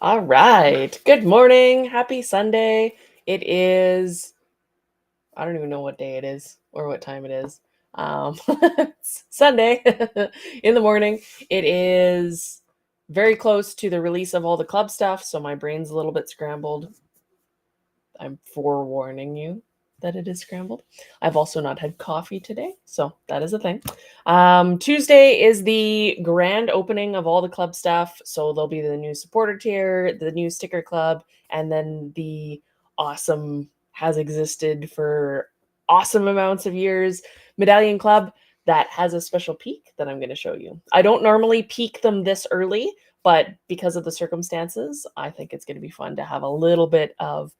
All right. Good morning. Happy Sunday. It is, I don't even know what day it is or what time it is. It's Sunday in the morning. It is very close to the release of all the club stuff, so my brain's a little bit scrambled. I'm forewarning you that it is scrambled. I've also not had coffee today, so that is a thing. Tuesday is the grand opening of all the club stuff. So there'll be the new supporter tier, the new sticker club, and then the awesome, has existed for awesome amounts of years, medallion club that has a special peak that I'm going to show you. I don't normally peak them this early, but because of the circumstances, I think it's going to be fun to have a little bit of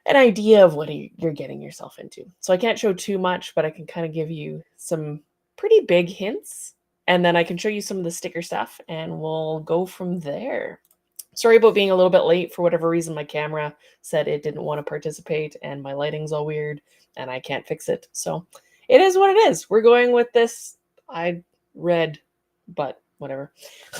an idea of what you're getting yourself into. So I can't show too much, but I can kind of give you some pretty big hints, and then I can show you some of the sticker stuff and we'll go from there. Sorry about being a little bit late. For whatever reason, my camera said it didn't want to participate and my lighting's all weird and I can't fix it. So it is what it is. We're going with this. I read, but whatever.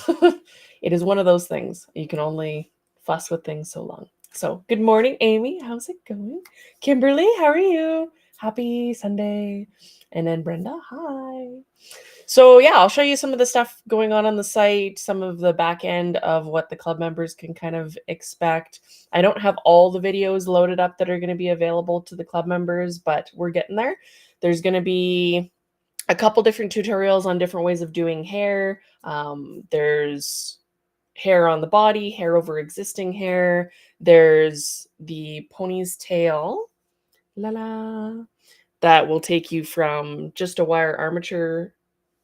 It is one of those things. You can only fuss with things so long. So good morning, Amy. How's it going? Kimberly, how are you? Happy Sunday. And then Brenda, hi. So yeah, I'll show you some of the stuff going on the site, some of the back end of what the club members can kind of expect. I don't have all the videos loaded up that are going to be available to the club members, but we're getting there. There's going to be a couple different tutorials on different ways of doing hair. There's hair on the body, hair over existing hair. There's the pony's tail, la la, that will take you from just a wire armature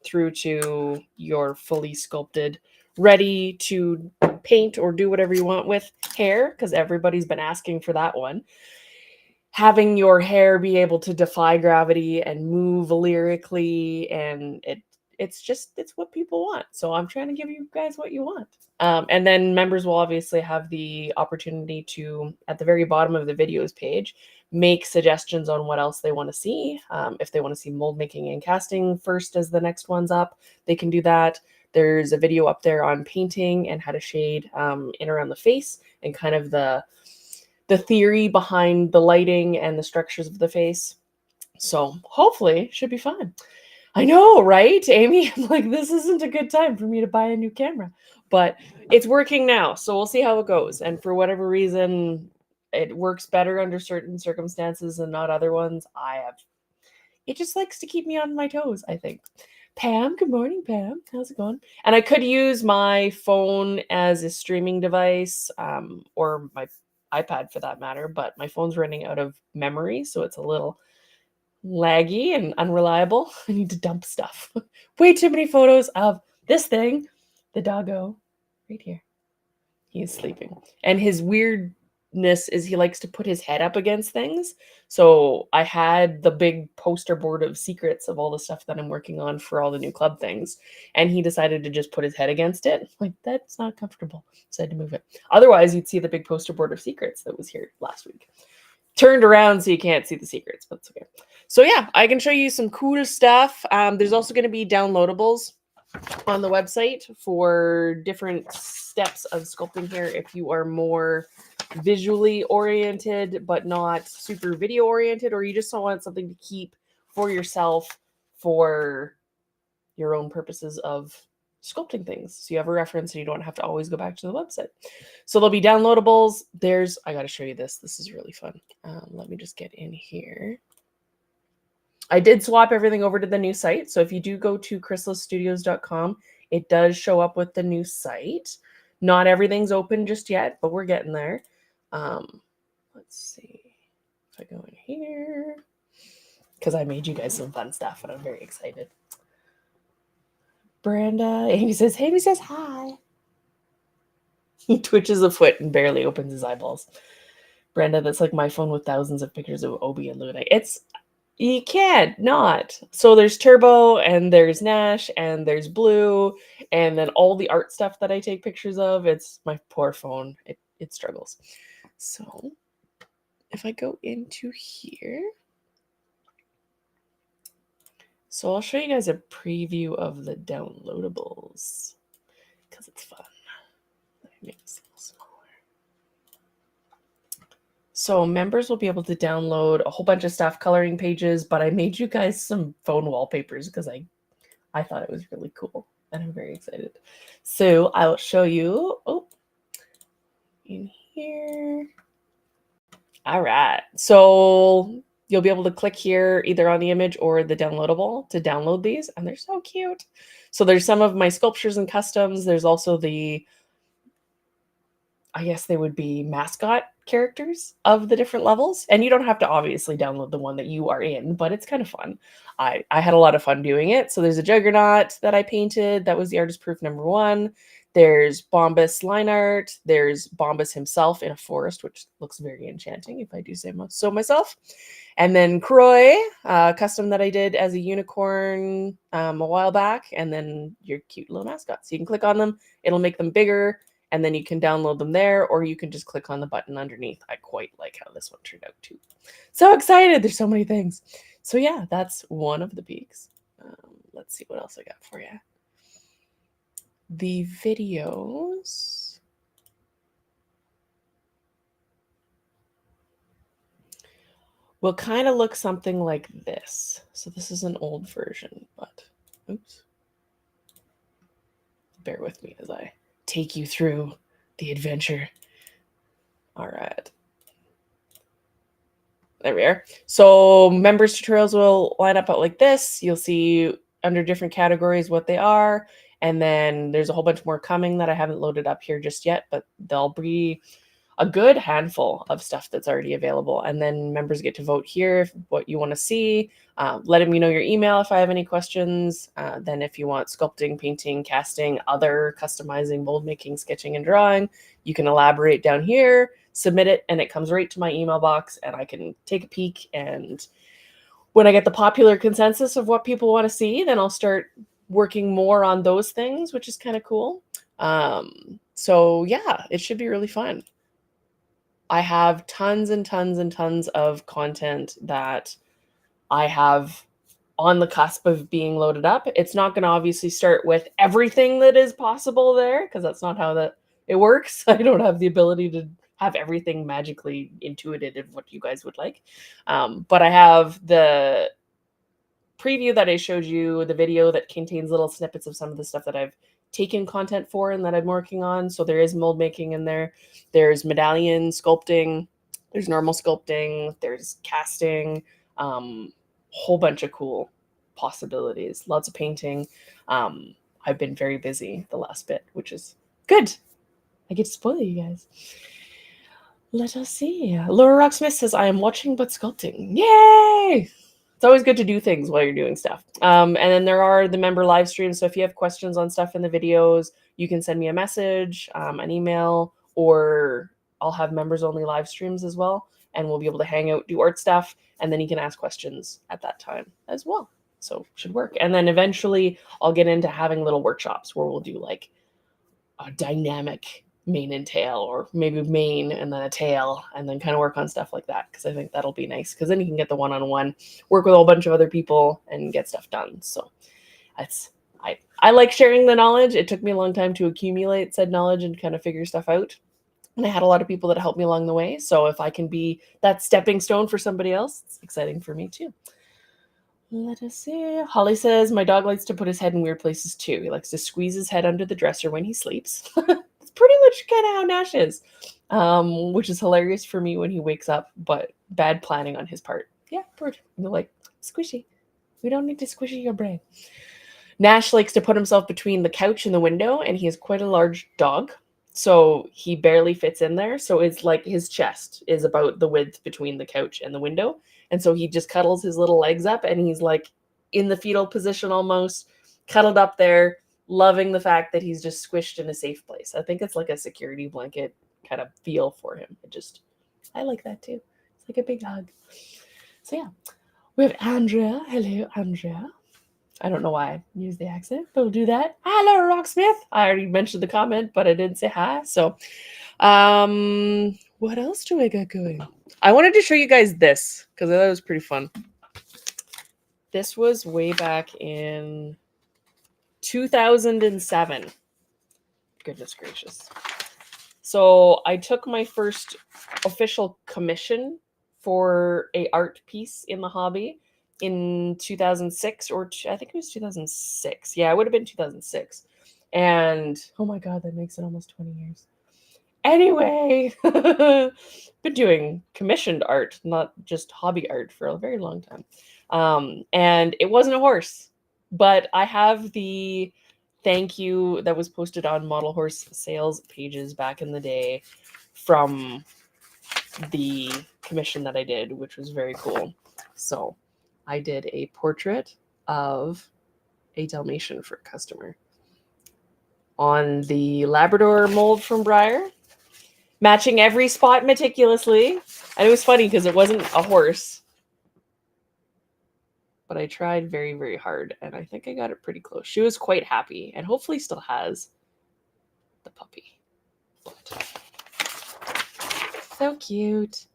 through to your fully sculpted, ready to paint or do whatever you want with hair, because everybody's been asking for that one. Having your hair be able to defy gravity and move lyrically, and it's what people want. So I'm trying to give you guys what you want. And then members will obviously have the opportunity to, at the very bottom of the videos page, make suggestions on what else they want to see. If they want to see mold making and casting first as the next one's up, they can do that. There's a video up there on painting and how to shade in around the face and kind of the theory behind the lighting and the structures of the face. So hopefully should be fun. I know, right, Amy? I'm like, this isn't a good time for me to buy a new camera, but it's working now. So we'll see how it goes. And for whatever reason, it works better under certain circumstances and not other ones. It just likes to keep me on my toes, I think. Pam, good morning, Pam. How's it going? And I could use my phone as a streaming device, or my iPad for that matter, but my phone's running out of memory, so it's a little laggy and unreliable. I need to dump stuff. Way too many photos of this thing, the doggo, right here. He's sleeping. And his weirdness is he likes to put his head up against things. So I had the big poster board of secrets of all the stuff that I'm working on for all the new club things. And he decided to just put his head against it. Like, that's not comfortable. So I had to move it. Otherwise, you'd see the big poster board of secrets that was here last week. Turned around so you can't see the secrets, but it's okay. So yeah, I can show you some cool stuff. There's also going to be downloadables on the website for different steps of sculpting hair if you are more visually oriented but not super video oriented, or you just don't want something to keep for yourself for your own purposes of sculpting things, so you have a reference and you don't have to always go back to the website. So there'll be downloadables. I got to show you this is really fun. Let me just get in here. I did swap everything over to the new site. So if you do go to chrysalisstudios.com, it does show up with the new site. Not everything's open just yet, but we're getting there. Let's see if I go in here, because I made you guys some fun stuff and I'm very excited. Brenda, Amy says hi. He twitches a foot and barely opens his eyeballs. Brenda, that's like my phone with thousands of pictures of Obi and Luna. You can't not. So there's Turbo and there's Nash and there's Blue and then all the art stuff that I take pictures of. It's my poor phone. It struggles. So if I go into here, So I'll show you guys a preview of the downloadables because it's fun. Let me make this a little smaller. So members will be able to download a whole bunch of stuff, coloring pages, but I made you guys some phone wallpapers because I thought it was really cool and I'm very excited. So I will show you in here. All right. So you'll be able to click here either on the image or the downloadable to download these, and they're so cute. So there's some of my sculptures and customs. There's also the, I guess they would be mascot characters of the different levels. And you don't have to obviously download the one that you are in, but it's kind of fun. I had a lot of fun doing it. So there's a Juggernaut that I painted. That was the artist proof #1. There's Bombus line art. There's Bombus himself in a forest, which looks very enchanting, if I do say so myself. And then Croy, custom that I did as a unicorn a while back. And then your cute little mascots. So you can click on them. It'll make them bigger. And then you can download them there, or you can just click on the button underneath. I quite like how this one turned out too. So excited. There's so many things. So yeah, that's one of the peaks. Let's see what else I got for you. The videos. Will kind of look something like this. So this is an old version, but oops. Bear with me as I take you through the adventure. All right. There we are. So members tutorials will line up out like this. You'll see under different categories what they are. And then there's a whole bunch more coming that I haven't loaded up here just yet, but they'll be a good handful of stuff that's already available. And then members get to vote here what you want to see. Let me know your email if I have any questions. Then if you want sculpting, painting, casting, other customizing, mold making, sketching, and drawing, you can elaborate down here, submit it, and it comes right to my email box and I can take a peek. And when I get the popular consensus of what people want to see, then I'll start working more on those things, which is kind of cool. So yeah, it should be really fun. I have tons and tons and tons of content that I have on the cusp of being loaded up. It's not going to obviously start with everything that is possible there, because that's not how it works. I don't have the ability to have everything magically intuited of what you guys would like. But I have the preview that I showed you, the video that contains little snippets of some of the stuff that I've taken content for and that I'm working on. So there is mold making in there. There's medallion sculpting. There's normal sculpting. There's casting. Whole bunch of cool possibilities. Lots of painting. I've been very busy the last bit, which is good. I get to spoil you guys. Let us see. Laura Rocksmith says, I am watching but sculpting. Yay! It's always good to do things while you're doing stuff. And then there are the member live streams. So if you have questions on stuff in the videos, you can send me a message, an email, or I'll have members only live streams as well. And we'll be able to hang out, do art stuff, and then you can ask questions at that time as well. So should work. And then eventually I'll get into having little workshops where we'll do like a dynamic mane and tail, or maybe mane and then a tail, and then kind of work on stuff like that, because I think that'll be nice, because then you can get the one-on-one, work with a whole bunch of other people and get stuff done. So that's I like sharing the knowledge. It took me a long time to accumulate said knowledge and kind of figure stuff out, and I had a lot of people that helped me along the way. So if I can be that stepping stone for somebody else, it's exciting for me too. Let us see. Holly says, my dog likes to put his head in weird places too. He likes to squeeze his head under the dresser when he sleeps. It's pretty much kind of how Nash is, which is hilarious for me when he wakes up, but bad planning on his part. Yeah, bird. You're like, squishy. We don't need to squishy your brain. Nash likes to put himself between the couch and the window, and he has quite a large dog, so he barely fits in there. So it's like his chest is about the width between the couch and the window. And so he just cuddles his little legs up, and he's like in the fetal position almost, cuddled up there, loving the fact that he's just squished in a safe place. I think it's like a security blanket kind of feel for him. I like that too. It's like a big hug. So yeah, we have Andrea. Hello, Andrea. I don't know why I use the accent, but we'll do that. Hello, Rocksmith. I already mentioned the comment, but I didn't say hi. So, what else do I got going? I wanted to show you guys this because I thought it was pretty fun. This was way back in 2007. Goodness gracious. So I took my first official commission for a art piece in the hobby in 2006, or I think it was 2006. Yeah, it would have been 2006. And oh my God, that makes it almost 20 years. Anyway, been doing commissioned art, not just hobby art, for a very long time. And it wasn't a horse, but I have the thank you that was posted on model horse sales pages back in the day from the commission that I did, which was very cool. So I did a portrait of a Dalmatian for a customer on the Labrador mold from Breyer, matching every spot meticulously. And it was funny because it wasn't a horse, but I tried very, very hard, and I think I got it pretty close. She was quite happy, and hopefully still has the puppy. So cute.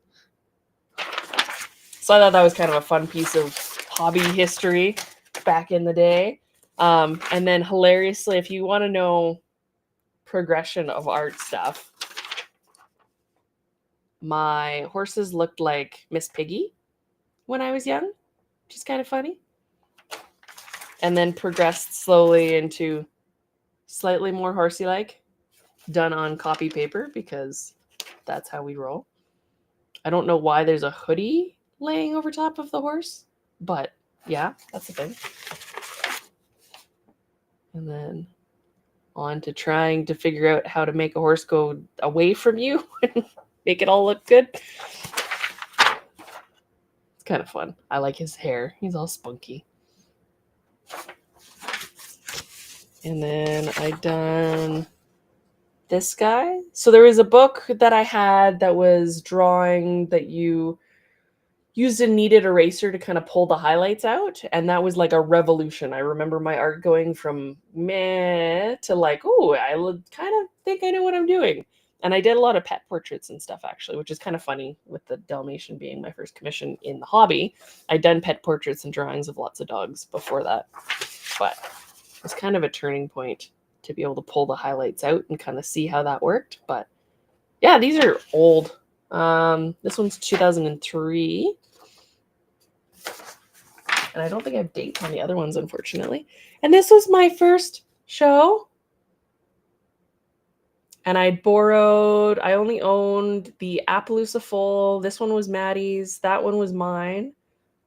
So I thought that was kind of a fun piece of hobby history back in the day. And then hilariously, if you want to know progression of art stuff, my horses looked like Miss Piggy when I was young, which is kind of funny. And then progressed slowly into slightly more horsey-like, done on copy paper because that's how we roll. I don't know why there's a hoodie laying over top of the horse, but yeah, that's the thing. And then on to trying to figure out how to make a horse go away from you and make it all look good. It's kind of fun. I like his hair. He's all spunky. And then I done this guy. So there was a book that I had that was drawing that you used a kneaded eraser to kind of pull the highlights out. And that was like a revolution. I remember my art going from meh to like, oh, I kind of think I know what I'm doing. And I did a lot of pet portraits and stuff, actually, which is kind of funny with the Dalmatian being my first commission in the hobby. I'd done pet portraits and drawings of lots of dogs before that. But it's kind of a turning point to be able to pull the highlights out and kind of see how that worked. But yeah, these are old. This one's 2003. And I don't think I have dates on the other ones, unfortunately. And this was my first show. And I only owned the Appaloosa Foal. This one was Maddie's. That one was mine.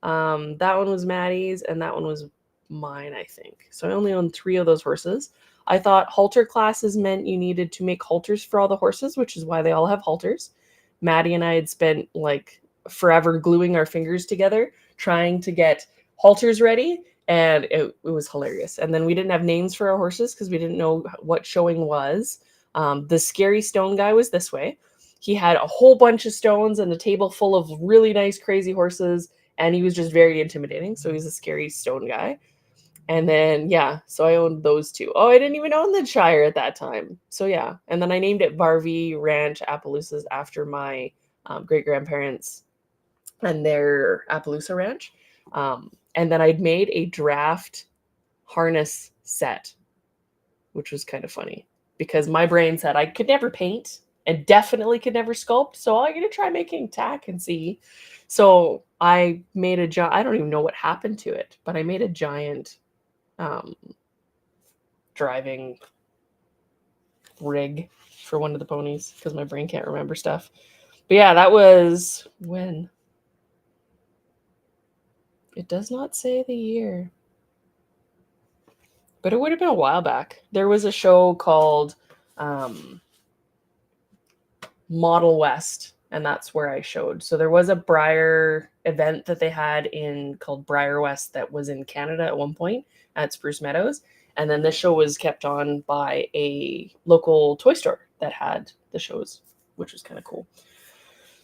That one was Maddie's. And that one was mine, I think. So I only owned 3 of those horses. I thought halter classes meant you needed to make halters for all the horses, which is why they all have halters. Maddie and I had spent like forever gluing our fingers together trying to get halters ready, and it was hilarious. And then we didn't have names for our horses because we didn't know what showing was. The scary stone guy was this way. He had a whole bunch of stones and a table full of really nice, crazy horses, and he was just very intimidating. So he's a scary stone guy. And then, yeah, so I owned those 2. Oh, I didn't even own the Shire at that time. So, yeah. And then I named it Varvey Ranch Appaloosas after my great-grandparents and their Appaloosa Ranch. And then I'd made a draft harness set, which was kind of funny because my brain said I could never paint and definitely could never sculpt. So I'm going to try making tack and see. So I made I don't even know what happened to it, but I made a giant driving rig for one of the ponies because my brain can't remember stuff. But yeah, that was when. It does not say the year, but it would have been a while back. There was a show called Model West, and that's where I showed. So there was a Breyer event that they had called Breyer West that was in Canada at one point at Spruce Meadows. And then this show was kept on by a local toy store that had the shows, which was kind of cool.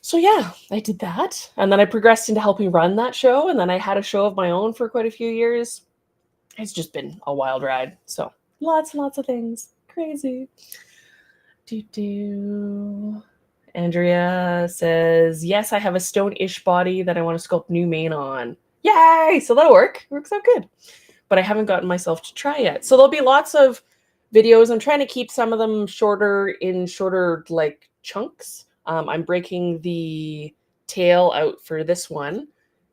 So yeah, I did that. And then I progressed into helping run that show. And then I had a show of my own for quite a few years. It's just been a wild ride. So lots and lots of things. Crazy. Andrea says, yes, I have a stone-ish body that I want to sculpt new mane on. Yay! So that'll work. It works out good. But I haven't gotten myself to try yet. So there'll be lots of videos. I'm trying to keep some of them shorter like chunks. I'm breaking the tail out for this one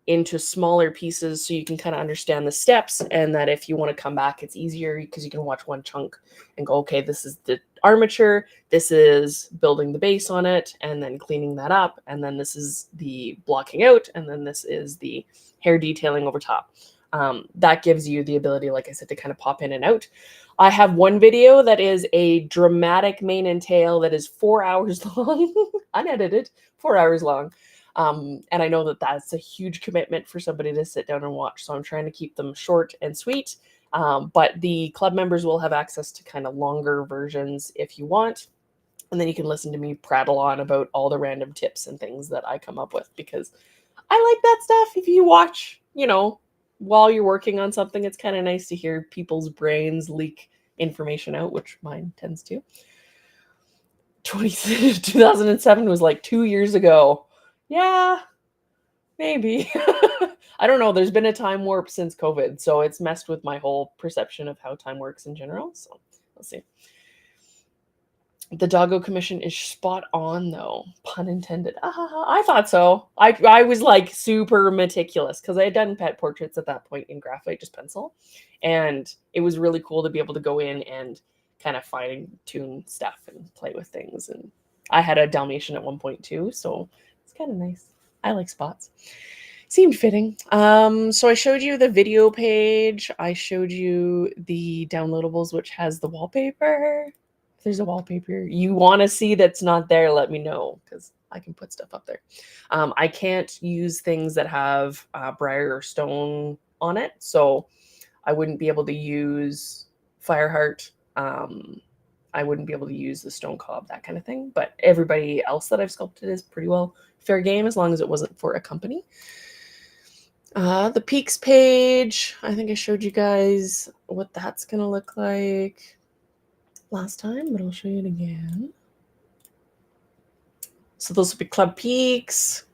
into smaller pieces so you can kind of understand the steps, and that if you want to come back, it's easier because you can watch one chunk and go, okay, this is the armature, this is building the base on it, and then cleaning that up, and then this is the blocking out, and then this is the hair detailing over top. That gives you the ability, like I said, to kind of pop in and out. I have one video that is a dramatic mane and tail that is 4 hours long, unedited, 4 hours long. And I know that that's a huge commitment for somebody to sit down and watch. So I'm trying to keep them short and sweet. But the club members will have access to kind of longer versions if you want. And then you can listen to me prattle on about all the random tips and things that I come up with, because I like that stuff. If you watch, while you're working on something, it's kind of nice to hear people's brains leak information out, which mine tends to. 2007 was like 2 years ago. Yeah, maybe. I don't know. There's been a time warp since COVID, so it's messed with my whole perception of how time works in general. So we'll see. The Doggo Commission is spot on, though. Pun intended. I thought so. I was like super meticulous because I had done pet portraits at that point in graphite, just pencil. And it was really cool to be able to go in and kind of fine tune stuff and play with things. And I had a Dalmatian at one point too, so it's kind of nice. I like spots. Seemed fitting. So I showed you the video page. I showed you the downloadables, which has the wallpaper. If there's a wallpaper you want to see that's not there, let me know, because I can put stuff up there. I can't use things that have briar or stone on it, so I wouldn't be able to use Fireheart. I wouldn't be able to use the stone cob, that kind of thing. But everybody else that I've sculpted is pretty well fair game, as long as it wasn't for a company. The peaks page, I think I showed you guys what that's going to look like last time, but I'll show you it again. So those will be club peaks,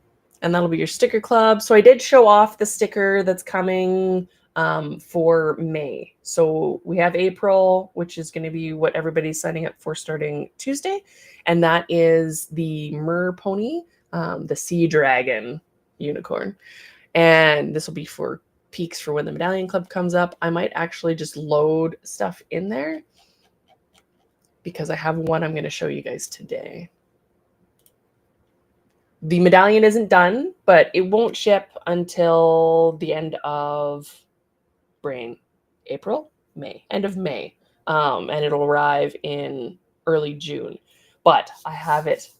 and that'll be your sticker club. So I did show off the sticker that's coming for May. So we have April, which is going to be what everybody's signing up for starting Tuesday. And that is the Mer Pony, the Sea Dragon unicorn. And this will be for peaks for when the Medallion Club comes up. I might actually just load stuff in there, because I have one I'm going to show you guys today. The medallion isn't done, but it won't ship until the end of April, May, end of May. And it'll arrive in early June. But I have it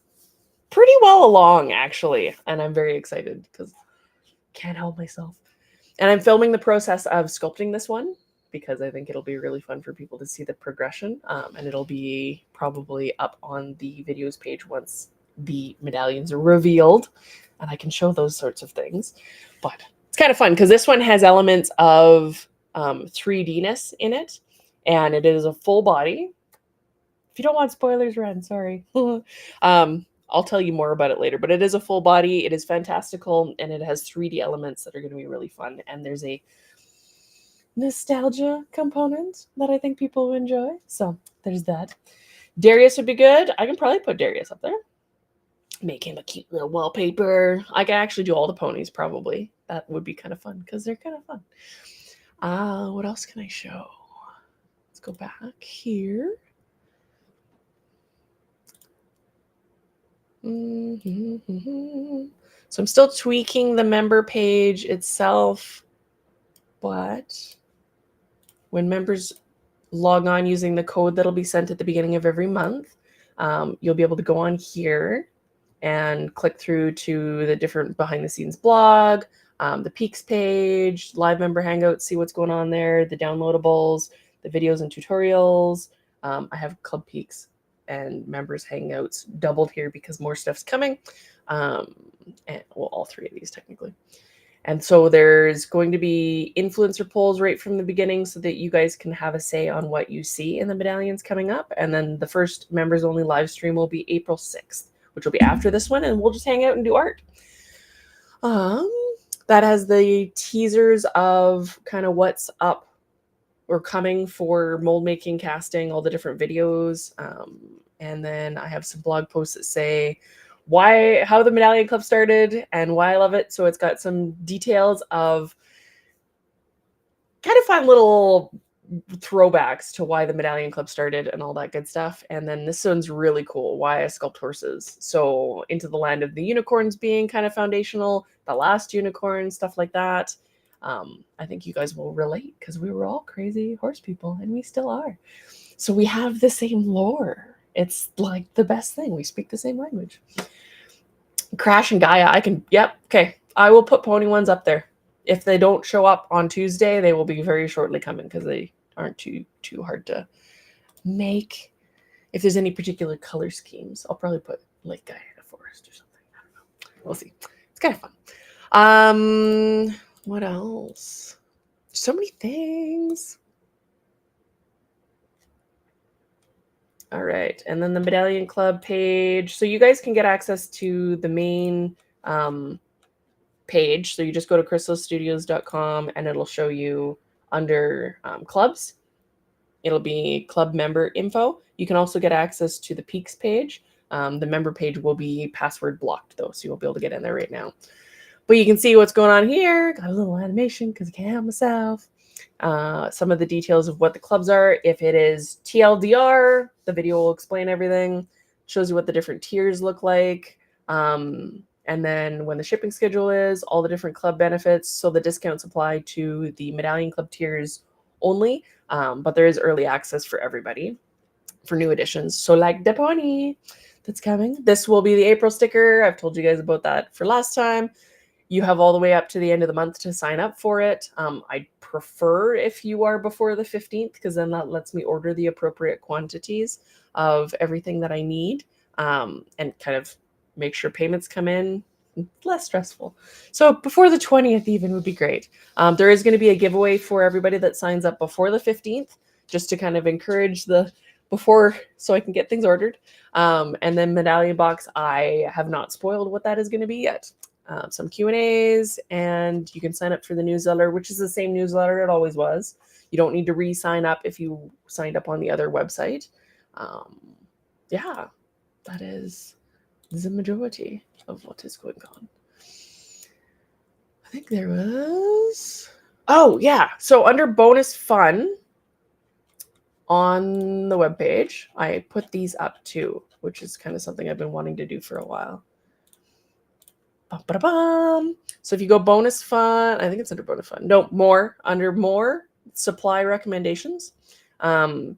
pretty well along, actually. And I'm very excited because I can't help myself. And I'm filming the process of sculpting this one, because I think it'll be really fun for people to see the progression. And it'll be probably up on the videos page once the medallions are revealed, and I can show those sorts of things. But it's kind of fun because this one has elements of 3D-ness in it, and it is a full body. If you don't want spoilers, run, sorry. I'll tell you more about it later, but it is a full body. It is fantastical, and it has 3D elements that are going to be really fun. And there's a nostalgia component that I think people will enjoy. So there's that. Darius would be good. I can probably put Darius up there. Make him a cute little wallpaper. I can actually do all the ponies, probably. That would be kind of fun because they're kind of fun. What else can I show? Let's go back here. So I'm still tweaking the member page itself, but when members log on using the code that'll be sent at the beginning of every month, you'll be able to go on here and click through to the different behind the scenes blog, the peaks page, live member hangouts, see what's going on there, the downloadables, the videos and tutorials. I have club peaks and members hangouts doubled here because more stuff's coming. And well, all three of these technically. And so there's going to be influencer polls right from the beginning so that you guys can have a say on what you see in the medallions coming up. And then the first members only live stream will be April 6th, which will be after this one, and we'll just hang out and do art. That has the teasers of kind of what's up or coming for mold making, casting, all the different videos. And then I have some blog posts that say how the Medallion Club started and why I love it. So it's got some details of kind of fun little throwbacks to why the Medallion Club started and all that good stuff. And then this one's really cool, why I sculpt horses. So into the land of the unicorns being kind of foundational, the last unicorn, stuff like that. I think you guys will relate because we were all crazy horse people and we still are. So we have the same lore. It's like the best thing. We speak the same language. Crash and Gaia, okay. I will put pony ones up there. If they don't show up on Tuesday, they will be very shortly coming because they aren't too hard to make. If there's any particular color schemes, I'll probably put like Gaia in a forest or something. I don't know. We'll see. It's kind of fun. What else? So many things. All right. And then the Medallion Club page. So you guys can get access to the main page. So you just go to chrysalisstudios.com and it'll show you under clubs. It'll be club member info. You can also get access to the Peaks page. The member page will be password blocked though, so you won't be able to get in there right now. But you can see what's going on here. Got a little animation because I can't help myself. Some of the details of what the clubs are. If it is TLDR, the video will explain everything. Shows you what the different tiers look like. And then when the shipping schedule is, all the different club benefits. So the discounts apply to the Medallion Club tiers only, but there is early access for everybody for new editions. So like the pony that's coming. This will be the April sticker. I've told you guys about that for last time. You have all the way up to the end of the month to sign up for it. I prefer if you are before the 15th because then that lets me order the appropriate quantities of everything that I need and kind of make sure payments come in less stressful. So before the 20th even would be great. There is going to be a giveaway for everybody that signs up before the 15th just to kind of encourage the before so I can get things ordered. And then Medallion Box, I have not spoiled what that is going to be yet. Some Q&As, and you can sign up for the newsletter, which is the same newsletter it always was. You don't need to re-sign up if you signed up on the other website. Yeah, that is the majority of what is going on. I think there was... Oh, yeah. So under bonus fun on the webpage, I put these up too, which is kind of something I've been wanting to do for a while. So if you go bonus fun, I think it's under bonus fun. No, under more supply recommendations.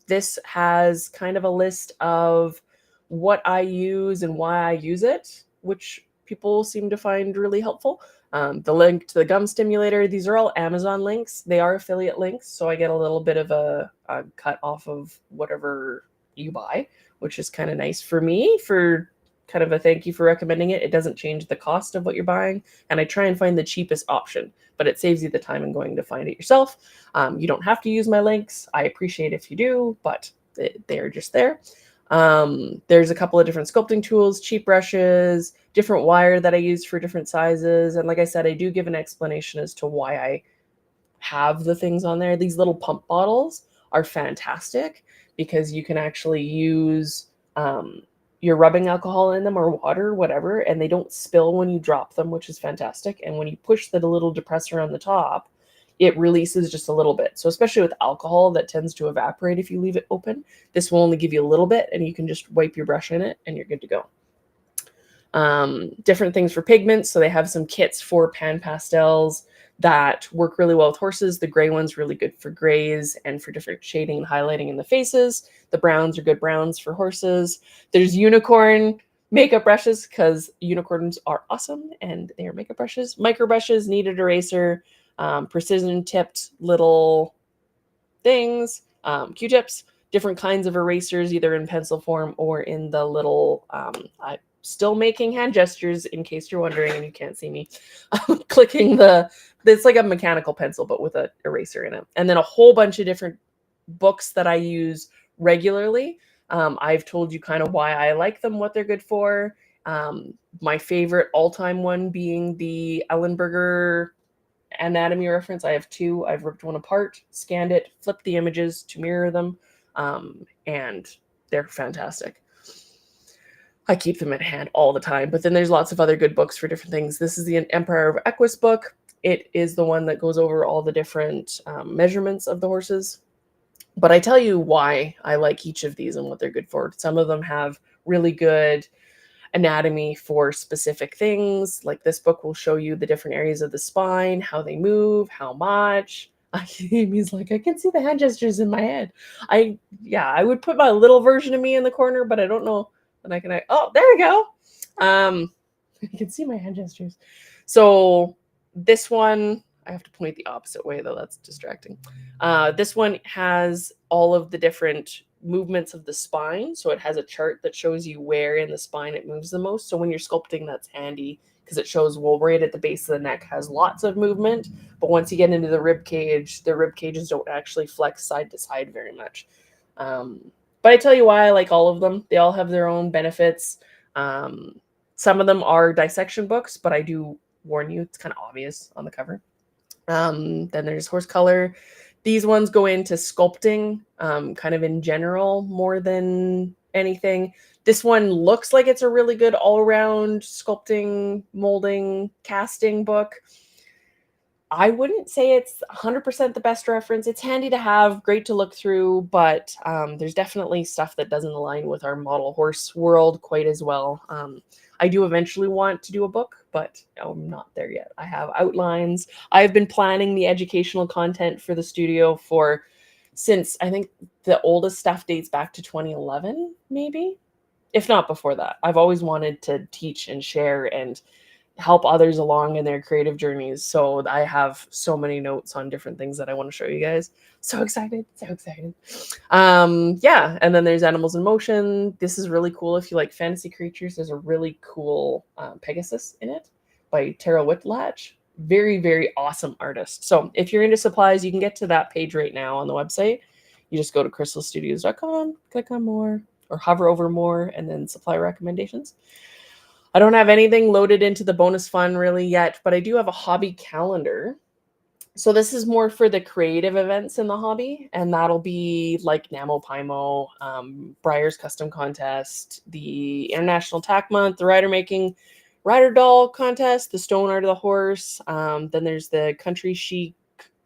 This has kind of a list of what I use and why I use it, which people seem to find really helpful. The link to the gum stimulator, these are all Amazon links. They are affiliate links, so I get a little bit of a cut off of whatever you buy, which is kind of nice for me for kind of a thank you for recommending it. It doesn't change the cost of what you're buying, and I try and find the cheapest option, but it saves you the time in going to find it yourself. You don't have to use my links. I appreciate if you do, but they're just there. There's a couple of different sculpting tools, cheap brushes, different wire that I use for different sizes. And like I said, I do give an explanation as to why I have the things on there. These little pump bottles are fantastic because you can actually use your rubbing alcohol in them or water, whatever, and they don't spill when you drop them, which is fantastic. And when you push the little depressor on the top, it releases just a little bit. So especially with alcohol, that tends to evaporate if you leave it open. This will only give you a little bit, and you can just wipe your brush in it, and you're good to go. Different things for pigments. So they have some kits for pan pastels that work really well with horses. The gray one's really good for grays and for different shading and highlighting in the faces. The browns are good browns for horses. There's unicorn makeup brushes because unicorns are awesome and they are makeup brushes. Micro brushes, kneaded eraser, precision tipped little things, Q-tips, different kinds of erasers, either in pencil form or in the little, I'm still making hand gestures in case you're wondering and you can't see me. Clicking it's like a mechanical pencil, but with an eraser in it. And then a whole bunch of different books that I use regularly. I've told you kind of why I like them, what they're good for. My favorite all-time one being the Ellenberger anatomy reference. I have two. I've ripped one apart, scanned it, flipped the images to mirror them, and they're fantastic. I keep them at hand all the time. But then there's lots of other good books for different things. This is the Empire of Equus book. It is the one that goes over all the different measurements of the horses. But I tell you why I like each of these and what they're good for. Some of them have really good anatomy for specific things. Like this book will show you the different areas of the spine, how they move, how much. He's like, I can see the hand gestures in my head. I would put my little version of me in the corner, but I don't know. And oh, there we go. You can see my hand gestures. So this one, I have to point the opposite way though. That's distracting. This one has all of the different movements of the spine. So it has a chart that shows you where in the spine it moves the most. So when you're sculpting, that's handy because it shows, well, right at the base of the neck has lots of movement. But once you get into the rib cages don't actually flex side to side very much. But I tell you why I like all of them. They all have their own benefits. Some of them are dissection books, but I do warn you, it's kind of obvious on the cover. Then there's horse color. These ones go into sculpting, kind of in general, more than anything. This one looks like it's a really good all-around sculpting, molding, casting book. I wouldn't say it's 100% the best reference. It's handy to have, great to look through, but there's definitely stuff that doesn't align with our model horse world quite as well. I do eventually want to do a book, but I'm not there yet. I have outlines. I've been planning the educational content for the studio since I think the oldest stuff dates back to 2011, maybe, if not before that. I've always wanted to teach and share and help others along in their creative journeys. So I have so many notes on different things that I want to show you guys. So excited, so excited. Yeah, and then there's Animals in Motion. This is really cool if you like fantasy creatures. There's a really cool Pegasus in it by Tara Whitlatch. Very, very awesome artist. So if you're into supplies, you can get to that page right now on the website. You just go to crystalstudios.com, click on more, or hover over more, and then supply recommendations. I don't have anything loaded into the bonus fund really yet, but I do have a hobby calendar. So this is more for the creative events in the hobby, and that'll be like NaMoPyMo, Breyer's Custom Contest, the International Tack Month, the Rider Doll Contest, the Stone Art of the Horse. Then there's the Country Chic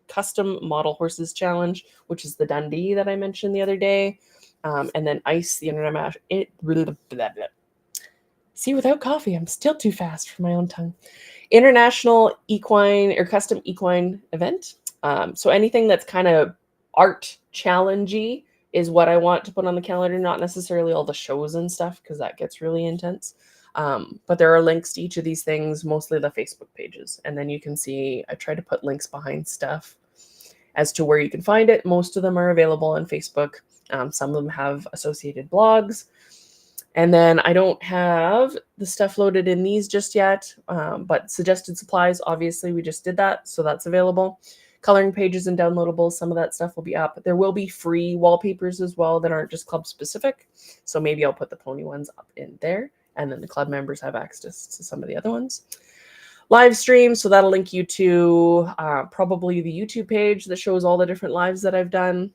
Custom Model Horses Challenge, which is the Dundee that I mentioned the other day. And then ICE, the See, without coffee, I'm still too fast for my own tongue. International Equine or Custom Equine event. So anything that's kind of art challengey is what I want to put on the calendar, not necessarily all the shows and stuff, because that gets really intense. But there are links to each of these things, mostly the Facebook pages. And then you can see, I try to put links behind stuff as to where you can find it. Most of them are available on Facebook. Some of them have associated blogs. And then I don't have the stuff loaded in these just yet, but suggested supplies, obviously, we just did that, so that's available. Coloring pages and downloadables, some of that stuff will be up. There will be free wallpapers as well that aren't just club specific, so maybe I'll put the pony ones up in there, and then the club members have access to some of the other ones. Live stream, so that'll link you to probably the YouTube page that shows all the different lives that I've done.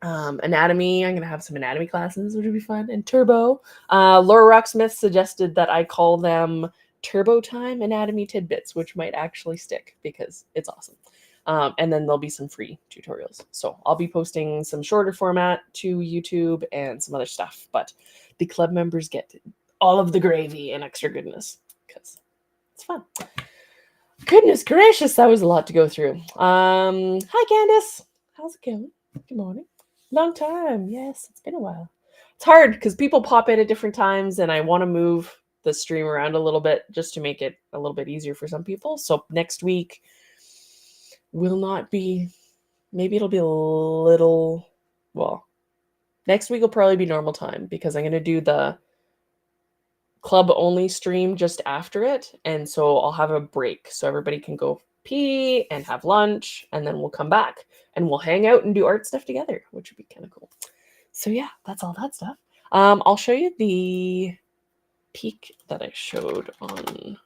Anatomy, I'm gonna have some anatomy classes, which would be fun. And turbo, Laura Rocksmith suggested that I call them turbo time anatomy tidbits, which might actually stick because it's awesome. And then there'll be some free tutorials, so I'll be posting some shorter format to YouTube and some other stuff, but the club members get all of the gravy and extra goodness because it's fun. Goodness gracious, that was a lot to go through. Hi Candace, how's it going? Good morning. Long time. Yes, it's been a while. It's hard because people pop in at different times and I want to move the stream around a little bit just to make it a little bit easier for some people. So next week will not be, maybe it'll be a little, well, next week will probably be normal time because I'm going to do the club only stream just after it. And so I'll have a break so everybody can go pee and have lunch, and then we'll come back and we'll hang out and do art stuff together, which would be kind of cool. So yeah, that's all that stuff. I'll show you the peak that I showed on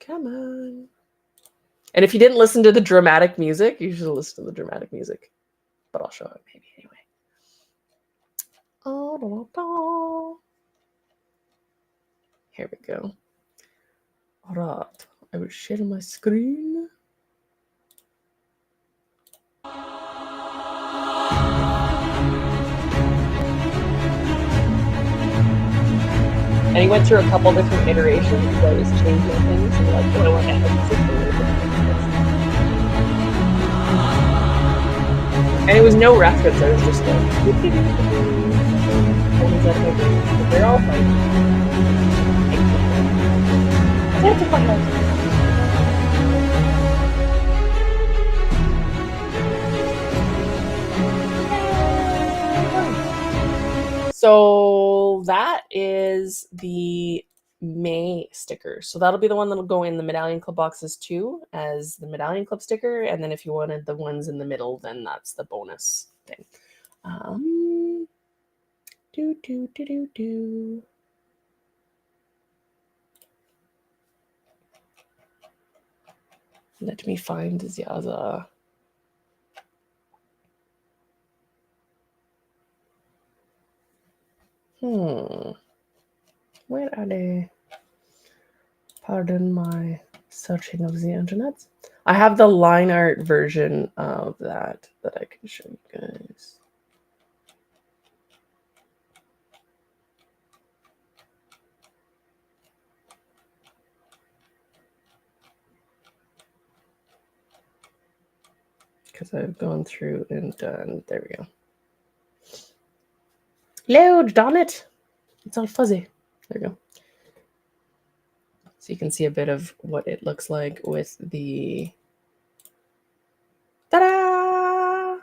Come on. And if you didn't listen to the dramatic music, you should listen to the dramatic music. But I'll show it maybe anyway. Oh, here we go. All right. I will share my screen. And he went through a couple different iterations. I was changing things. And like, oh, I want to add music a little bit. And it was no reference. I was just like, they're all fine. That's a fun one. So that is the May sticker. So that'll be the one that'll go in the Medallion Club boxes too, as the Medallion Club sticker. And then if you wanted the ones in the middle, then that's the bonus thing. Let me find the other. Where are they? Pardon my searching of the internet. I have the line art version of that I can show you guys. Because I've gone through and done, there we go. Load, darn it. It's all fuzzy. There we go. So you can see a bit of what it looks like with the... Ta-da!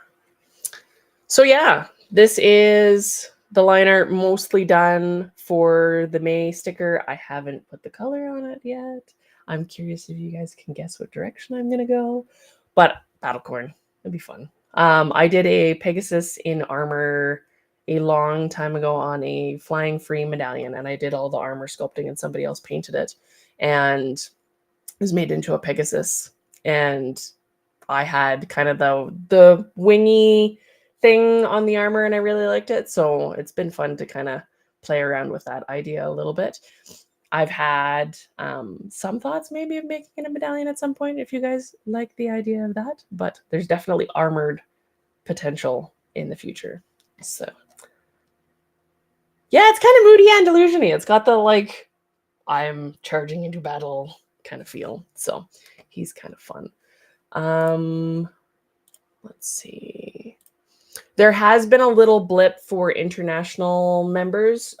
So yeah, this is the line art mostly done for the May sticker. I haven't put the color on it yet. I'm curious if you guys can guess what direction I'm going to go. But Battlecorn, it'll be fun. I did a Pegasus in armor a long time ago on a flying free medallion, and I did all the armor sculpting and somebody else painted it, and it was made into a Pegasus. And I had kind of the wingy thing on the armor, and I really liked it. So it's been fun to kind of play around with that idea a little bit. I've had some thoughts maybe of making a medallion at some point if you guys like the idea of that, but there's definitely armored potential in the future. So yeah, it's kind of moody and delusion-y. It's got the like I'm charging into battle kind of feel. So he's kind of fun. Let's see. There has been a little blip for international members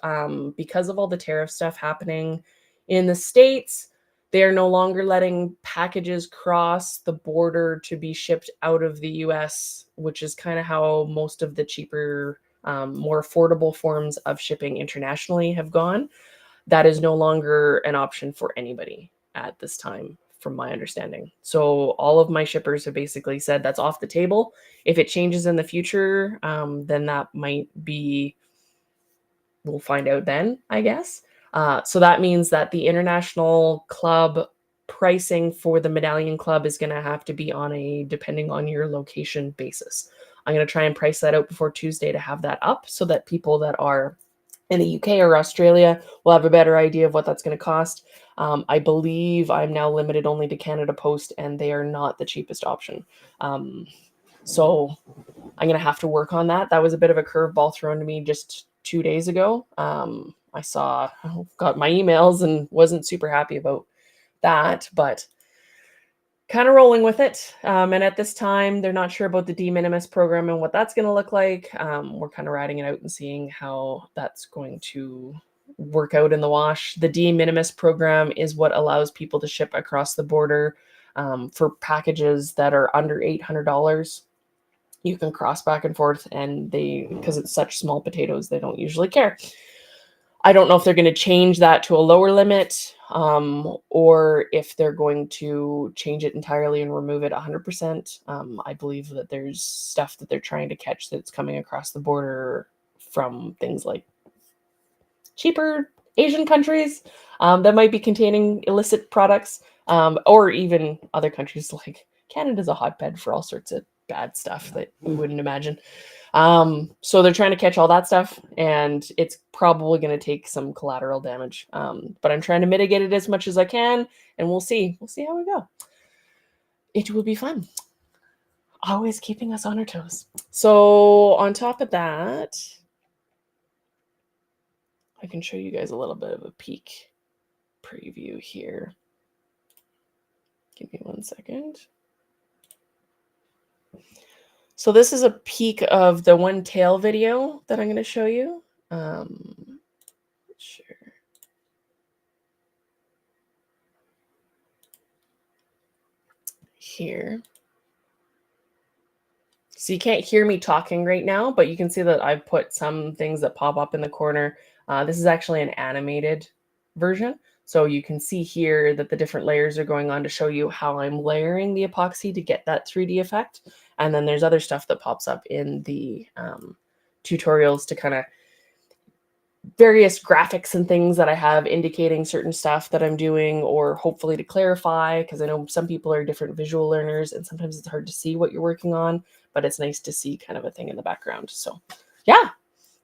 because of all the tariff stuff happening in the States. They are no longer letting packages cross the border to be shipped out of the US, which is kind of how most of the cheaper, more affordable forms of shipping internationally have gone. That is no longer an option for anybody at this time, from my understanding. So all of my shippers have basically said that's off the table. If it changes in the future, then that might be, we'll find out then, I guess. So that means that the international club pricing for the Medallion Club is going to have to be on a depending on your location basis. I'm going to try and price that out before Tuesday to have that up so that people that are in the UK or Australia will have a better idea of what that's going to cost. I believe I'm now limited only to Canada Post, and they are not the cheapest option. So I'm going to have to work on that. That was a bit of a curveball thrown to me just 2 days ago. I got my emails and wasn't super happy about that, but kind of rolling with it. And at this time, they're not sure about the de minimis program and what that's going to look like. We're kind of riding it out and seeing how that's going to work out in the wash. The de minimis program is what allows people to ship across the border for packages that are under $800. You can cross back and forth, and because it's such small potatoes, they don't usually care. I don't know if they're going to change that to a lower limit or if they're going to change it entirely and remove it 100%. I believe that there's stuff that they're trying to catch that's coming across the border from things like cheaper Asian countries that might be containing illicit products. or even other countries. Like Canada's a hotbed for all sorts of bad stuff that we wouldn't imagine. So they're trying to catch all that stuff, and it's probably going to take some collateral damage. But I'm trying to mitigate it as much as I can, and we'll see. We'll see how we go. It will be fun. Always keeping us on our toes. So on top of that, I can show you guys a little bit of a peek preview here. Give me 1 second. So this is a peek of the one tail video that I'm going to show you. Sure. Here. So you can't hear me talking right now, but you can see that I've put some things that pop up in the corner. This is actually an animated version. So you can see here that the different layers are going on to show you how I'm layering the epoxy to get that 3D effect. And then there's other stuff that pops up in the tutorials to kind of various graphics and things that I have indicating certain stuff that I'm doing, or hopefully to clarify, because I know some people are different visual learners and sometimes it's hard to see what you're working on, but it's nice to see kind of a thing in the background. So yeah,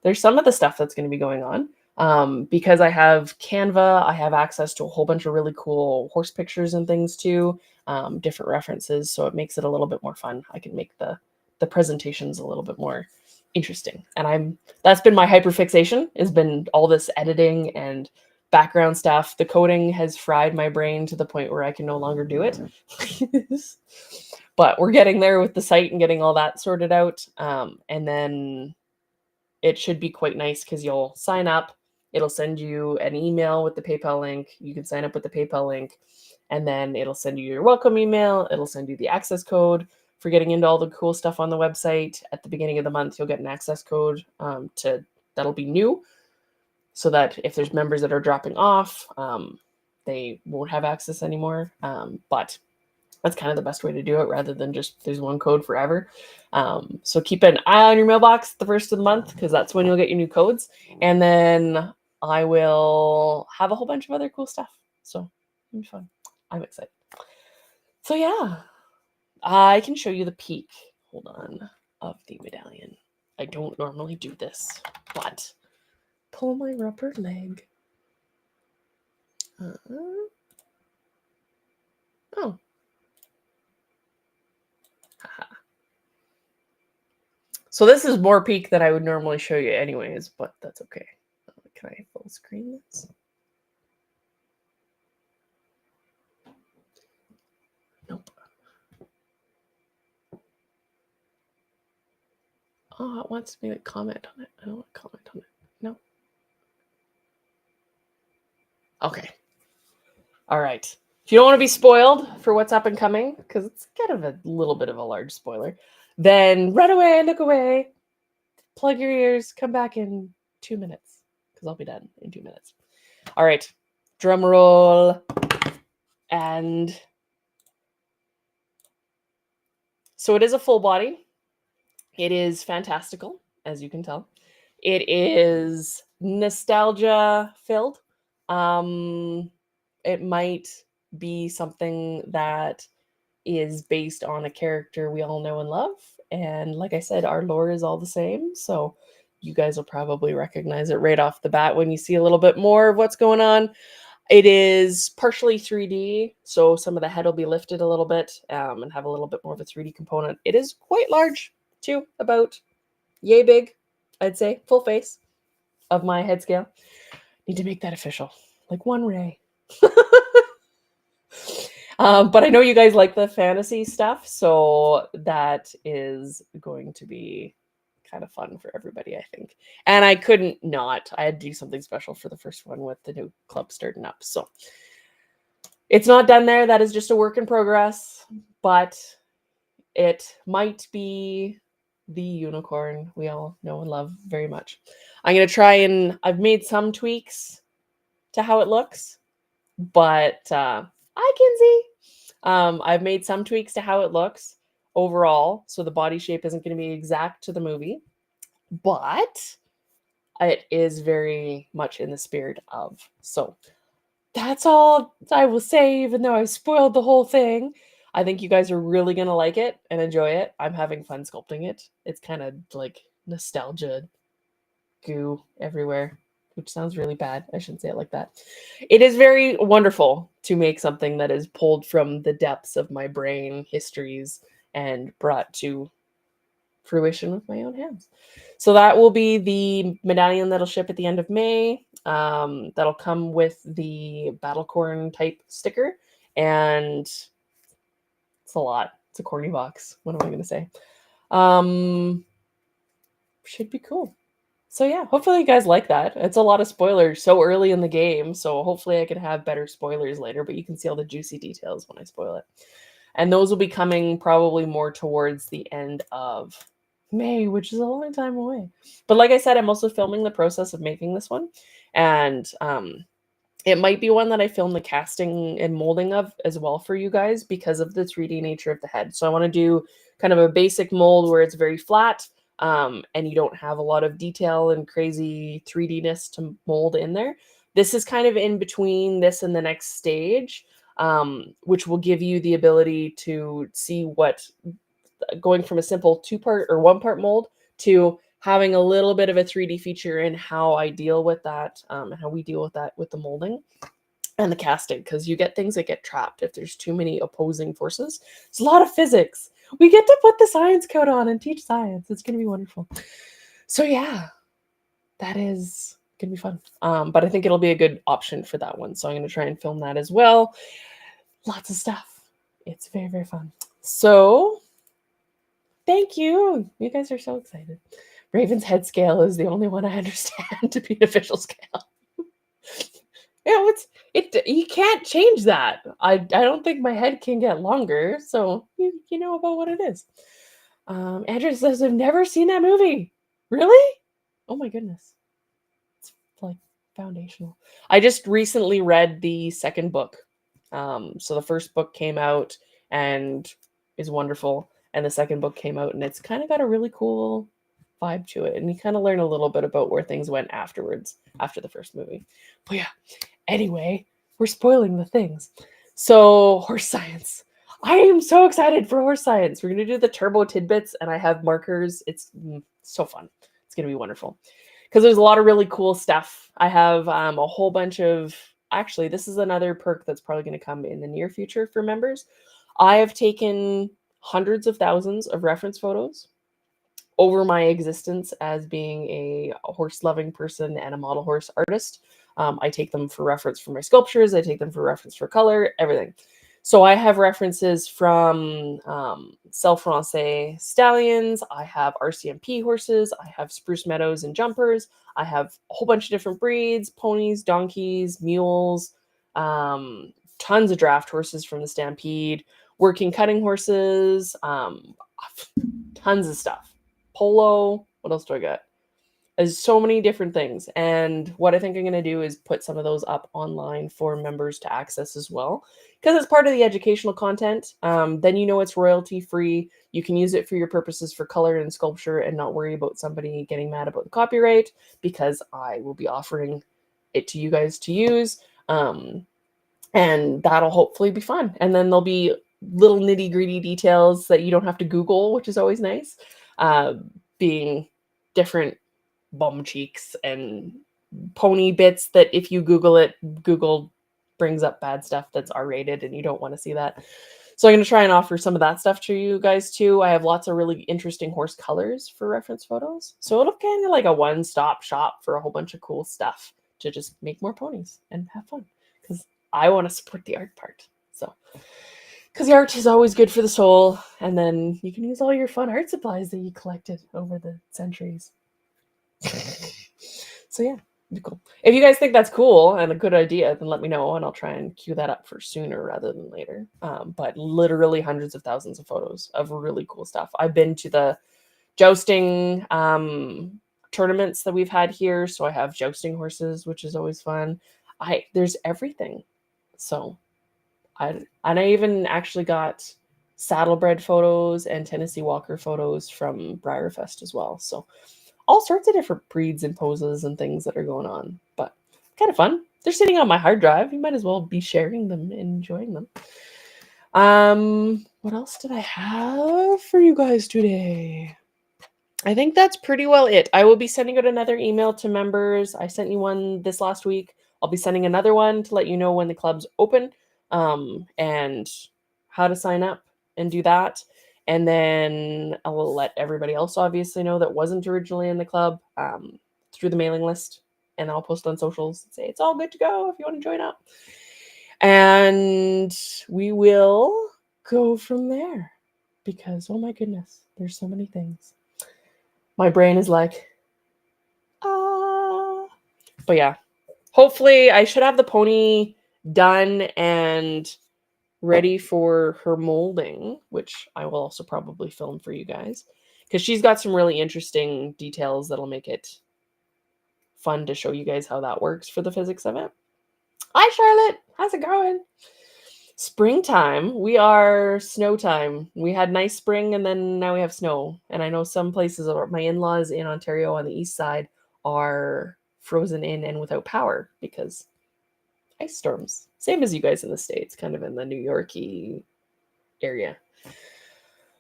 there's some of the stuff that's going to be going on. Because I have Canva, I have access to a whole bunch of really cool horse pictures and things too, different references. So it makes it a little bit more fun. I can make the presentations a little bit more interesting. And that's been my hyperfixation, has been all this editing and background stuff. The coding has fried my brain to the point where I can no longer do it. But we're getting there with the site and getting all that sorted out. And then it should be quite nice because you'll sign up. It'll send you an email with the PayPal link. You can sign up with the PayPal link, and then it'll send you your welcome email. It'll send you the access code for getting into all the cool stuff on the website. At the beginning of the month, you'll get an access code that'll be new, so that if there's members that are dropping off, they won't have access anymore. But that's kind of the best way to do it, rather than just there's one code forever. So keep an eye on your mailbox the first of the month, because that's when you'll get your new codes. And then I will have a whole bunch of other cool stuff. So it'll be fun. I'm excited. So yeah, I can show you the peak, hold on, of the medallion. I don't normally do this, but pull my rubber leg. Oh. So this is more peak than I would normally show you anyways, but that's okay. Can I full screen this? Nope. Oh, it wants me to comment on it. I don't want to comment on it. No. Okay. All right. If you don't want to be spoiled for what's up and coming, because it's kind of a little bit of a large spoiler, then run away, look away, plug your ears, come back in 2 minutes, because I'll be done in 2 minutes. All right. Drum roll. And so it is a full body. It is fantastical, as you can tell. It is nostalgia filled. It might be something that is based on a character we all know and love. And like I said, our lore is all the same. So you guys will probably recognize it right off the bat when you see a little bit more of what's going on. It is partially 3D, so some of the head will be lifted a little bit and have a little bit more of a 3D component. It is quite large, too, about yay big, I'd say, full face of my head scale. Need to make that official, like one ray. But I know you guys like the fantasy stuff, so that is going to be kind of fun for everybody, I think. And I couldn't not. I had to do something special for the first one with the new club starting up. So it's not done there. That is just a work in progress, but it might be the unicorn we all know and love very much. I'm going to try and I've made some tweaks to how it looks, but I can see. I've made some tweaks to how it looks overall, so the body shape isn't going to be exact to the movie, but it is very much in the spirit of. So that's all I will say, even though I spoiled the whole thing. I think you guys are really going to like it and enjoy it. I'm having fun sculpting it. It's kind of like nostalgia goo everywhere, which sounds really bad. I shouldn't say it like that. It is very wonderful to make something that is pulled from the depths of my brain histories and brought to fruition with my own hands. So that will be the medallion that'll ship at the end of May. That'll come with the Battlecorn type sticker, and it's a lot. It's a corny box. What am I going to say? Should be cool. So yeah, hopefully you guys like that. It's a lot of spoilers so early in the game, so hopefully I can have better spoilers later, but you can see all the juicy details when I spoil it. And those will be coming probably more towards the end of May, which is a long time away. But like I said, I'm also filming the process of making this one. And it might be one that I film the casting and molding of as well for you guys because of the 3D nature of the head. So I want to do kind of a basic mold where it's very flat, and you don't have a lot of detail and crazy 3D-ness to mold in there. This is kind of in between this and the next stage, which will give you the ability to see what going from a simple two-part or one-part mold to having a little bit of a 3D feature in how I deal with that, and how we deal with that with the molding and the casting, because you get things that get trapped if there's too many opposing forces. It's a lot of physics. We get to put the science coat on and teach science. It's going to be wonderful. So yeah, that is going to be fun. But I think it'll be a good option for that one. So I'm going to try and film that as well. Lots of stuff. It's very, very fun. So thank you. You guys are so excited. Raven's head scale is the only one I understand to be an official scale. You can't change that. I don't think my head can get longer, so you know about what it is. Andrew says I've never seen that movie. Really? Oh my goodness. It's like foundational. I just recently read the second book. So the first book came out and is wonderful, and the second book came out and it's kind of got a really cool vibe to it, and you kind of learn a little bit about where things went afterwards after the first movie. But yeah, anyway, we're spoiling the things. So horse science. I am so excited for horse science. We're going to do the turbo tidbits, and I have markers. It's so fun. It's going to be wonderful because there's a lot of really cool stuff. I have a whole bunch of, actually, this is another perk that's probably going to come in the near future for members. I have taken hundreds of thousands of reference photos over my existence as being a horse-loving person and a model horse artist. I take them for reference for my sculptures. I take them for reference for color, everything. So I have references from Cell Francais stallions. I have RCMP horses. I have Spruce Meadows and jumpers. I have a whole bunch of different breeds, ponies, donkeys, mules, tons of draft horses from the Stampede, working cutting horses, tons of stuff. Polo. What else do I got? There's so many different things. And what I think I'm going to do is put some of those up online for members to access as well. Because it's part of the educational content. Then you know it's royalty free. You can use it for your purposes for color and sculpture and not worry about somebody getting mad about the copyright, because I will be offering it to you guys to use. And that'll hopefully be fun. And then there'll be little nitty gritty details that you don't have to Google, which is always nice. Being different bum cheeks and pony bits that if you Google it, Google brings up bad stuff that's R-rated and you don't want to see that. So I'm going to try and offer some of that stuff to you guys too. I have lots of really interesting horse colors for reference photos. So it'll kind of like a one-stop shop for a whole bunch of cool stuff to just make more ponies and have fun, because I want to support the art part. So because the art is always good for the soul, and then you can use all your fun art supplies that you collected over the centuries. So yeah, be cool. If you guys think that's cool and a good idea, then let me know, and I'll try and queue that up for sooner rather than later. But literally hundreds of thousands of photos of really cool stuff. I've been to the jousting tournaments that we've had here, so I have jousting horses, which is always fun. There's everything. So I even actually got saddlebred photos and Tennessee Walker photos from Briarfest as well. So all sorts of different breeds and poses and things that are going on, but kind of fun. they're sitting on my hard drive. You might as well be sharing them and enjoying them. What else did I have for you guys today? I think that's pretty well it. I will be sending out another email to members. I sent you one this last week. I'll be sending another one to let you know when the club's open, and how to sign up and do that. And then I will let everybody else obviously know that wasn't originally in the club, through the mailing list. And I'll post on socials and say it's all good to go if you want to join up. And we will go from there because, oh my goodness, there's so many things. My brain is like, ah. But yeah, hopefully I should have the pony done and ready for her molding, which I will also probably film for you guys because she's got some really interesting details that'll make it fun to show you guys how that works for the physics of it. Hi, Charlotte. How's it going? Springtime. We are snow time. We had nice spring and then now we have snow. And I know some places, my in-laws in Ontario on the east side are frozen in and without power because ice storms. Same as you guys in the States, kind of in the New York-y area.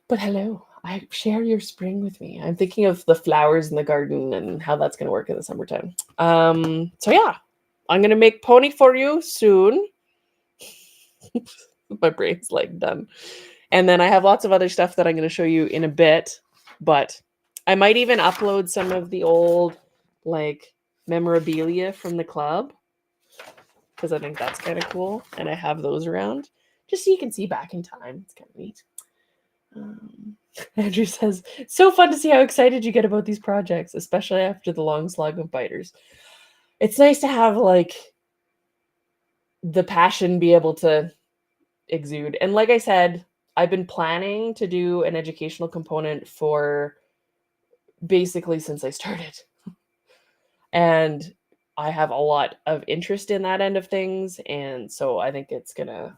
But hello, I share your spring with me. I'm thinking of the flowers in the garden and how that's going to work in the summertime. So yeah, I'm going to make pony for you soon. My brain's like done. And then I have lots of other stuff that I'm going to show you in a bit, but I might even upload some of the old like memorabilia from the club because I think that's kind of cool. And I have those around just so you can see back in time. It's kind of neat. Andrew says, so fun to see how excited you get about these projects, especially after the long slog of biters. It's nice to have like the passion be able to exude. And like I said, I've been planning to do an educational component for basically since I started. And I have a lot of interest in that end of things. And so I think it's gonna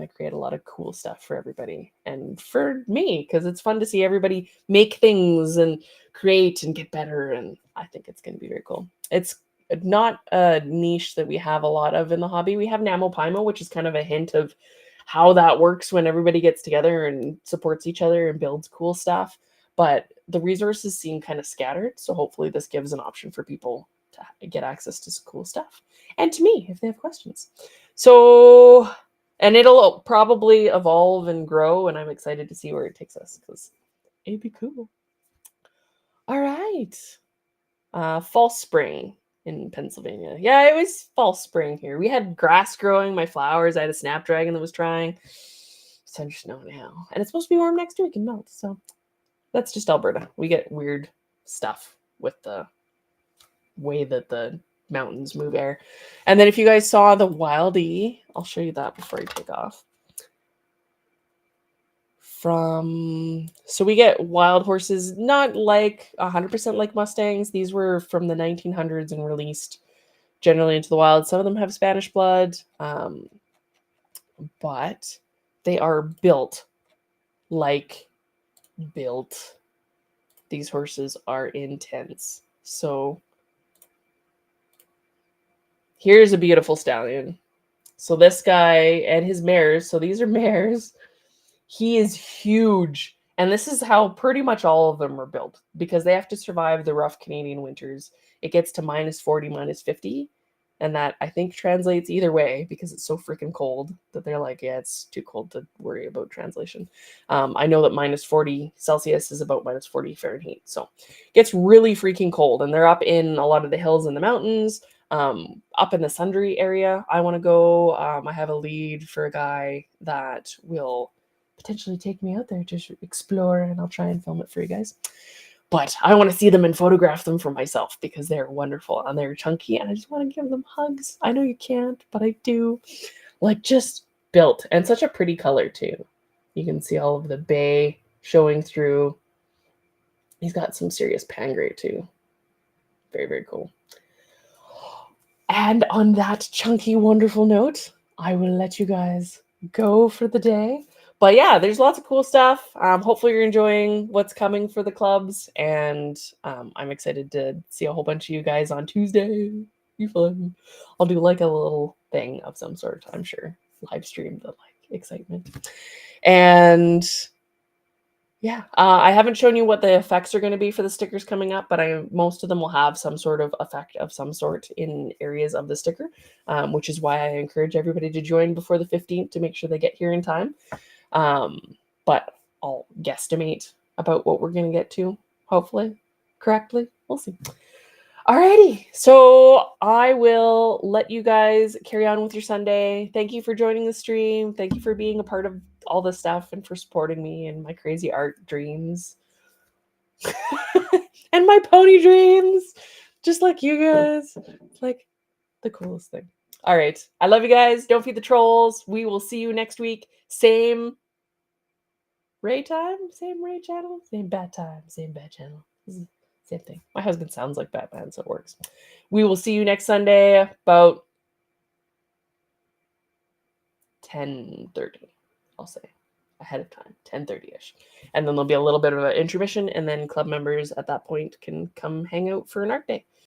create a lot of cool stuff for everybody and for me, because it's fun to see everybody make things and create and get better. And I think it's gonna be very cool. It's not a niche that we have a lot of in the hobby. We have NaMoPymo, which is kind of a hint of how that works when everybody gets together and supports each other and builds cool stuff. But the resources seem kind of scattered. So hopefully this gives an option for people to get access to some cool stuff. And to me, if they have questions. So, and it'll probably evolve and grow. And I'm excited to see where it takes us because it'd be cool. All right. Fall spring in Pennsylvania. Yeah, it was fall spring here. We had grass growing, my flowers. I had a snapdragon that was trying. It's under snow now. And it's supposed to be warm next week and melt. So that's just Alberta. We get weird stuff with the way that the mountains move air. And then if you guys saw the Wildie, I'll show you that before I take off. So we get wild horses, not like 100% like Mustangs. These were from the 1900s and released generally into the wild. Some of them have Spanish blood, but they are built. These horses are intense. So here's a beautiful stallion. So this guy and his mares, so these are mares. He is huge. And this is how pretty much all of them are built because they have to survive the rough Canadian winters. It gets to -40, -50. And that I think translates either way because it's so freaking cold that they're like, yeah, it's too cold to worry about translation. I know that -40 Celsius is about -40 Fahrenheit. So it gets really freaking cold. And they're up in a lot of the hills and the mountains, up in the Sundry area. I want to go. I have a lead for a guy that will potentially take me out there to explore, and I'll try and film it for you guys. But I want to see them and photograph them for myself because they're wonderful and they're chunky and I just want to give them hugs. I know you can't, but I do. Like just built and such a pretty color too. You can see all of the bay showing through. He's got some serious pangray too. Very, very cool. And on that chunky, wonderful note, I will let you guys go for the day. But yeah, there's lots of cool stuff. Hopefully you're enjoying what's coming for the clubs. And I'm excited to see a whole bunch of you guys on Tuesday. Be fun. I'll do like a little thing of some sort, I'm sure. Live stream the like excitement. And yeah, I haven't shown you what the effects are going to be for the stickers coming up, but most of them will have some sort of effect of some sort in areas of the sticker, which is why I encourage everybody to join before the 15th to make sure they get here in time. But I'll guesstimate about what we're going to get to, hopefully, correctly. We'll see. Alrighty, so I will let you guys carry on with your Sunday. Thank you for joining the stream. Thank you for being a part of all this stuff and for supporting me and my crazy art dreams. And my pony dreams, just like you guys. It's like the coolest thing. All right, I love you guys. Don't feed the trolls. We will see you next week. Same Ray time, same Ray channel, same bad time, same bad channel. Same thing. My husband sounds like Batman, so it works. We will see you next Sunday about 10:30. I'll say ahead of time, 10:30ish, and then there'll be a little bit of an intermission, and then club members at that point can come hang out for an art day.